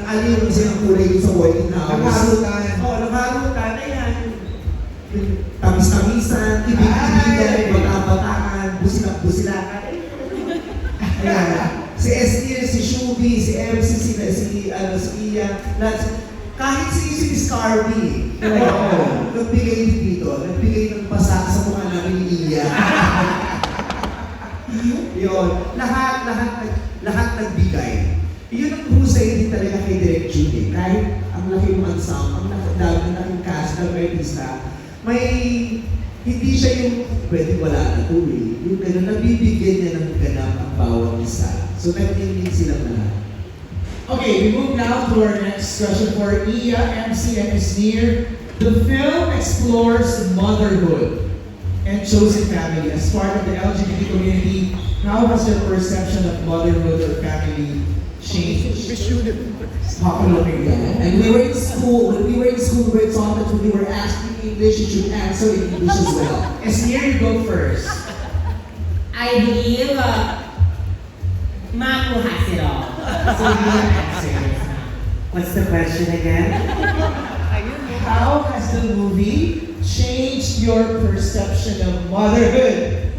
aliw kasi ang kulay sa White House. Nakarutan. Oo, nakarutan. Ayan. Yung tamis-tamisan, ibig-ibigan, bata-bataan, businak-busilakan. Ayan. Si Esnir, si Shubi, si MC, si Iya, kahit si Miss Carby, nagbigay din dito, nagbigay ng basa sa mukha namin ni Iya. Yun, lahat nagbigay. Yun ang husay din talaga kay Direk Jude. Kahit ang laki ng ensemble, ang laking cast ng artista, may hindi siya yung pwede wala na ito eh. Yung gano'n, nabibigyan niya ng ganap ang bawang isa. So, nag-inig silang lahat. Okay, we move now to our next question for Iya, MC, and Esnir. The film explores motherhood and chosen family. As part of the LGBT community, how has your perception of motherhood or family changed? And we were in school, when we were taught that when we were asked in English, you should answer in English as well. Esnir, you go first. I believe Maku has it all. So you answer this now. What's the question again? How has the movie changed your perception of motherhood?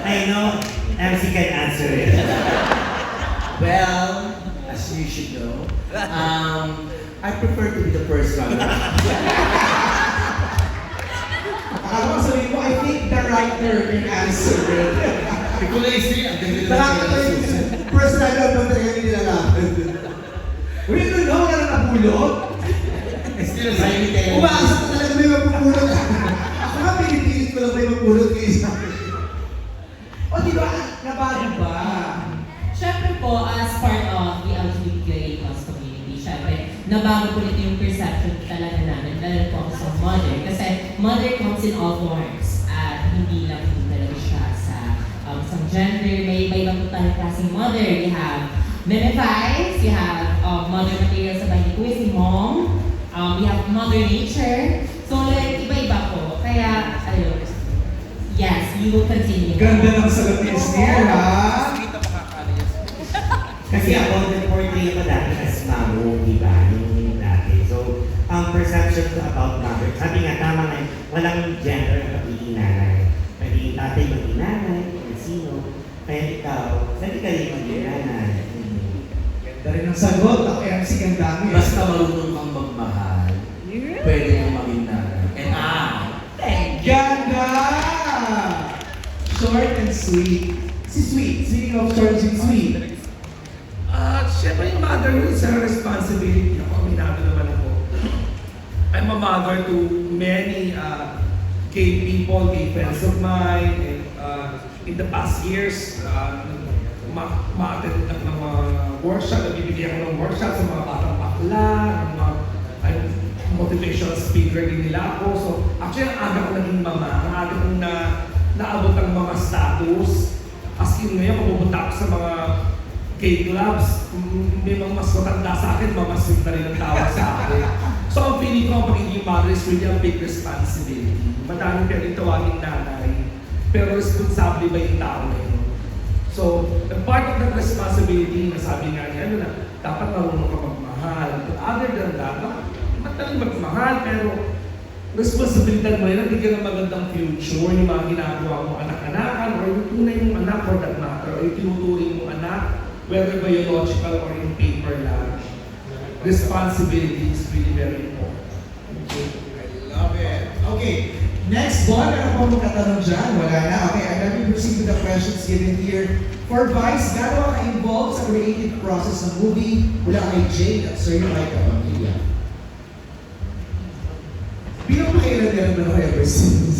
I know MC can answer it. Well, as you should know, I prefer to be the first runner. Ako sabihin mo, I think the writer can answer it. Ikaw na isip, ang ganda na Nakakita yung first time lang naman talaga nilalakad. We don't know na nabulot. Still a silent tayo. Umaasa ka talaga may magpupulot. Ako nga pinipilit ko lang may magpulot kayo sa akin. O di ba, nabago ba? Siyempre po, as part of the LGBTQIA+ community, siyempre, nabago po nito yung perception talaga namin, lalo po ako sa mother. Kasi mother comes in all forms. At hindi lang po talaga siya sa isang gender. May iba-iba po tayong klaseng mother. You have Memifies, you have mother material sa bahay ko, si mom. We have mother nature. So like, iba-iba po. Kaya, ayun. Yes, you will continue. Ganda ng sagot ni Esnir, ha? Kasi ako, nag-portray ako dati as mamo, di ba? Yung dati. So, ang perception ko about mother, sabi nga, tama nga, walang gender ang pagiging nanay. Pagiging tatay, maging nanay, kung sino. Kaya ikaw, sabi ka rin maging nanay. Ganda rin ang sagot. Ako MC ang dami. Basta marunong kang magmahal, pwede kang maging nanay. And Ganda! Short and sweet. Si Sweet. Speaking of short and sweet. Siyempre yung motherhood is a responsibility. Ako, aminado naman ako. I'm a mother to many gay people, gay friends of mine. And, in the past years, ma-attend ng mga workshop, nabibigyan ako ng workshop sa mga batang bakla, ng mga motivational speaker din nila ako. So, actually, ang aga ko naging mama, ang aga kong naabot ang mga status. As in ngayon, kung pupunta ako sa mga gay clubs, may mga mas matanda sa akin, mga sweet na rin ang tawag sa akin. So, ang feeling ko, ang pagiging mother is really a big responsibility. Madaming pwedeng tawagin nanay, pero responsable ba yung tao na yun? So, part of that responsibility, nasabi nga niya, dapat marunong ka magmahal. But other than that, mataling magmahal, pero responsibilidad mo yun, hindi ka ng magandang future, yung mga ginagawa mo anak-anakan, or yung tunay mong anak for that matter, or yung tinuturing mong anak, whether biological or in paper lang. Responsibility is really very important. I love it. Okay. Next one, meron po mong katanong dyan? Wala na. Okay, and let me proceed with the questions given here. For Vice, gano'n ka-involved sa creative process ng movie mula kay Jade at Sir Micah Pamilya? Pinapakailan naman ako ever since.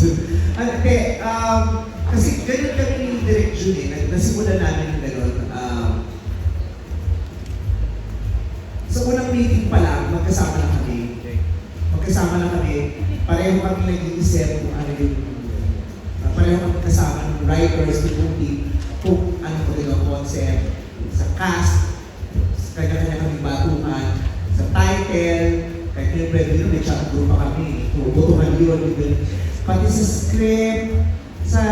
Kasi ganun kami ni Direk Jude, nasimulan namin ng ganun. Sa unang meeting pa lang, magkasama na kami. Pareho kami nag-iisip kung ano yung, pareho kami kasama ng writers, ng movie, kung ano ko din ang concept, sa cast, kanya-kanya kami batuhan, sa title, kahit yung pwede yun, may chat group pa kami, butuhan yun, pati sa script, sa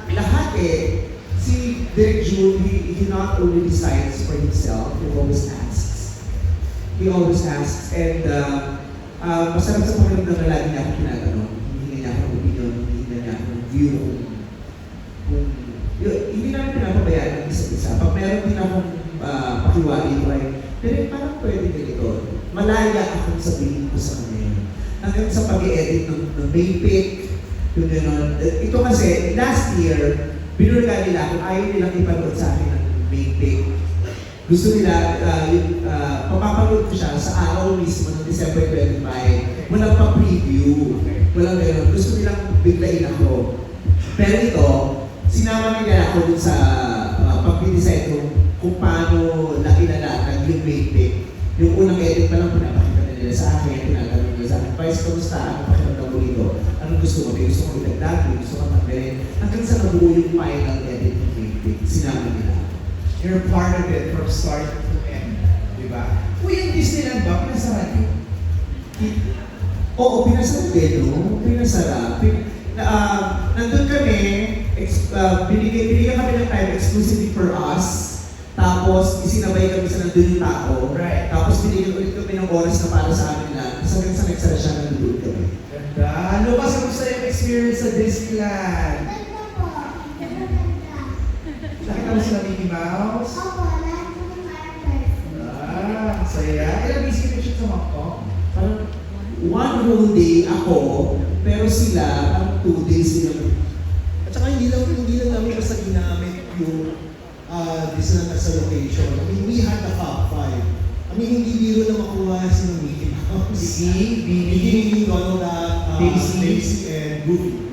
lahat eh, si Derek June, he not only decides for himself, he always asks. He always asks, and masarap sa pakiramdam na lagi niya ako tinatanong. Hinihinga niya ako ng opinion, hinihinga niya ako ng view kung hindi namin pinapabayaan ang isa't isa. Pag meron din akong pakiwari ko ay, pero parang pwede ganito. Malaya akong sabihin ko sa kanya yun. Hanggang sa pag-i-edit ng main pic, yung gano'n. Ito kasi, last year, binulga nila kung ayaw nilang ipanood sa akin ng main pic. Gusto nila, papapanood ko siya sa araw mismo ng December 25. Walang pa-preview. Walang gano'n. Gusto nilang biglain ako. Pero ito, sinama nila ako dun sa pag-design kung paano nakilalatag yung main pic. Yung unang edit pa lang pinapakita nila sa akin, tinatanong nila sa akin, Vice, kamusta? Anong pakiramdam mo rito? Anong gusto mo? May gusto kong itagdag? May gusto kong tanggalin? Hanggang sa nabuo yung final edit ng main pic, sinama nila. You're part of it from start to end. Di ba? Uy, yung Disneyland ba? Pinasara niyo? Oo, pinasarap din, no? Pinasarap. Nandun kami, binigyan kami ng time exclusively for us. Tapos, isinabay kami sa nandun yung tao. Right. Tapos, binigyan ulit kami ng oras na para sa amin na. Tapos hanggang sa nagsara siya, nandun kami. Ganda. Ano ba sa gusto yung experience sa Disneyland? Nakita mo sila Mickey Mouse? Ah, saya. Ilang busy ka siya sa Hong Kong? Parang, one whole day ako, pero sila, ang 2 days nila. At saka hindi lang namin basta ginamit yung Disneyland as a location. I mean, we had the top 5. I mean, hindi biro na makuha si Mickey Mouse. Mickey, Donald Duck, Daisy, and Goofy.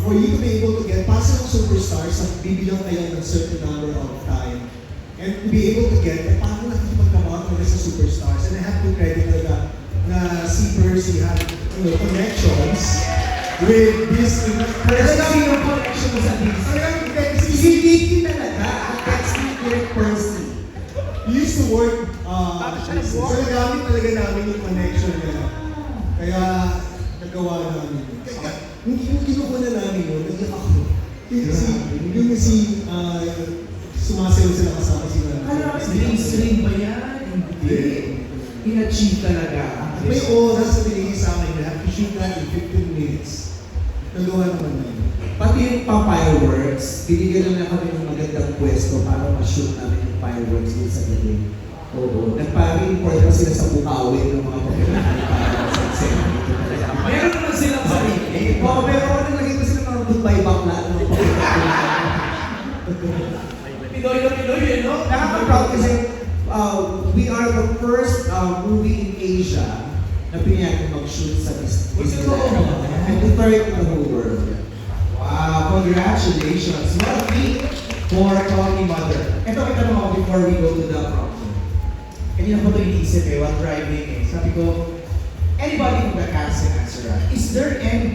For you to be able to get past ng superstars, bibilang kayo ng certain number of time. And to be able to get, paano nakikipagtrabaho talaga sa superstars? And I have to credit talaga na si Percy had connections with Disney. Sino connection mo sa Disney? Si Vicky talaga, ang texting Derek Percy. We used to work so nagamit talaga namin yung connection niya. Kaya nagawa namin. Kaya yung kinukuha na namin yun, naging ako. Yung sumasayaw sila kasama sila. Mainstream ba yan? Hindi. In-achieve talaga. May oras na binigay sa akin na to shoot that in 15 minutes. Nagawa naman namin. Pati yung pa-fireworks, binigyan na kami ng magandang pwesto para ma-shoot namin yung fireworks din sa gabi. Oo. Nagpa-report na sila sa Bukawi ng mga pagkakas para sa eksena dito talaga. Meron naman silang sarili. Oo, pero ako nalagay ko sila mga goodbye bakla ng Pinoy na Pinoy, eh, no? Nakaka-proud kasi we are the first movie in Asia na pinayagan mag-shoot sa Disneyland. And the third in the whole world. Wow, congratulations. What a feat for Talking Mother. Ito kita mo before we go to the prompter. Kanina ko ito iniisip while driving Sabi ko, anybody from the cast can answer that. Is there anybody